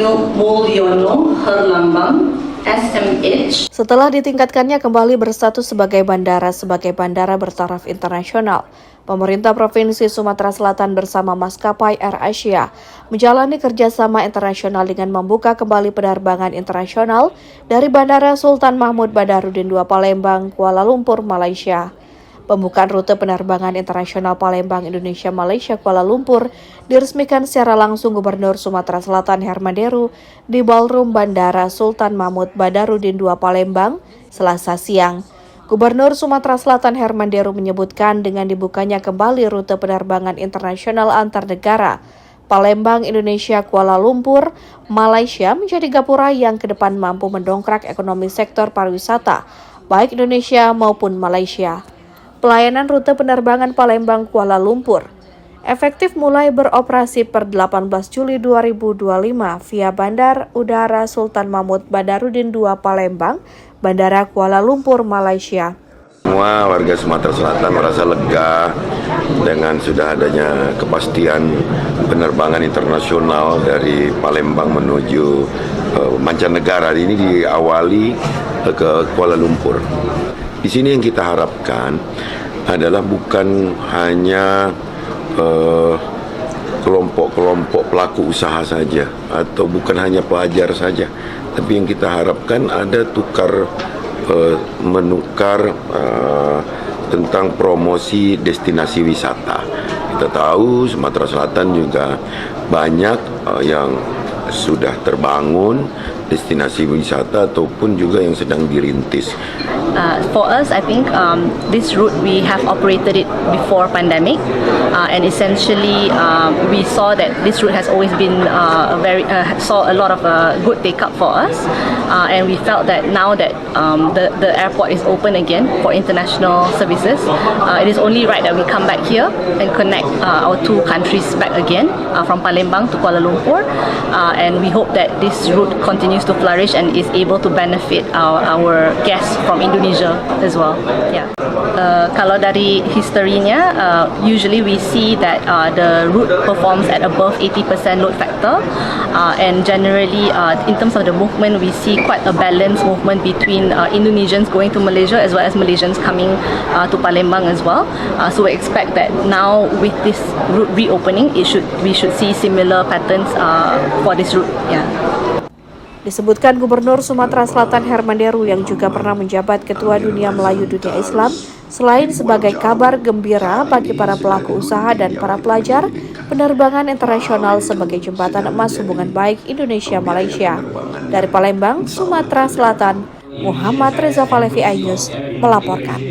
Marino Mulyono Herlambang, SMH. Setelah ditingkatkannya kembali berstatus sebagai bandara bertaraf internasional, pemerintah Provinsi Sumatera Selatan bersama maskapai AirAsia menjalani kerjasama internasional dengan membuka kembali penerbangan internasional dari Bandara Sultan Mahmud Badarudin II Palembang, Kuala Lumpur, Malaysia. Pembukaan rute penerbangan internasional Palembang, Indonesia, Malaysia, Kuala Lumpur diresmikan secara langsung Gubernur Sumatera Selatan Herman Deru di Ballroom Bandara Sultan Mahmud Badarudin II Palembang, Selasa siang. Gubernur Sumatera Selatan Herman Deru menyebutkan dengan dibukanya kembali rute penerbangan internasional antar negara, Palembang, Indonesia, Kuala Lumpur, Malaysia menjadi gapura yang ke depan mampu mendongkrak ekonomi sektor pariwisata, baik Indonesia maupun Malaysia. Pelayanan rute penerbangan Palembang Kuala Lumpur efektif mulai beroperasi per 18 Juli 2025 via Bandar Udara Sultan Mahmud Badarudin II Palembang, Bandara Kuala Lumpur, Malaysia. Semua warga Sumatera Selatan merasa lega dengan sudah adanya kepastian penerbangan internasional dari Palembang menuju mancanegara. Ini diawali ke Kuala Lumpur. Di sini yang kita harapkan adalah bukan hanya kelompok-kelompok pelaku usaha saja atau bukan hanya pelajar saja, tapi yang kita harapkan ada menukar tentang promosi destinasi wisata. Kita tahu Sumatera Selatan juga banyak yang sudah terbangun destinasi wisata ataupun juga yang sedang dirintis. For us, I think this route we have operated it before pandemic, and essentially we saw that this route has always been saw a lot of good take up for us, and we felt that now that the airport is open again for international services, it is only right that we come back here and connect our two countries back again from Palembang to Kuala Lumpur, and we hope that this route continues to flourish and is able to benefit our guests from Indonesia as well. Yeah. Kalau dari historinya, usually we see that the route performs at above 80% load factor, and generally in terms of the movement, we see quite a balanced movement between Indonesians going to Malaysia as well as Malaysians coming to Palembang as well. So we expect that now with this route reopening, we should see similar patterns for this route. Yeah. Disebutkan Gubernur Sumatera Selatan Herman Deru yang juga pernah menjabat Ketua Dunia Melayu Dunia Islam, selain sebagai kabar gembira bagi para pelaku usaha dan para pelajar, penerbangan internasional sebagai jembatan emas hubungan baik Indonesia-Malaysia. Dari Palembang, Sumatera Selatan, Muhammad Reza Falevi Ayus melaporkan.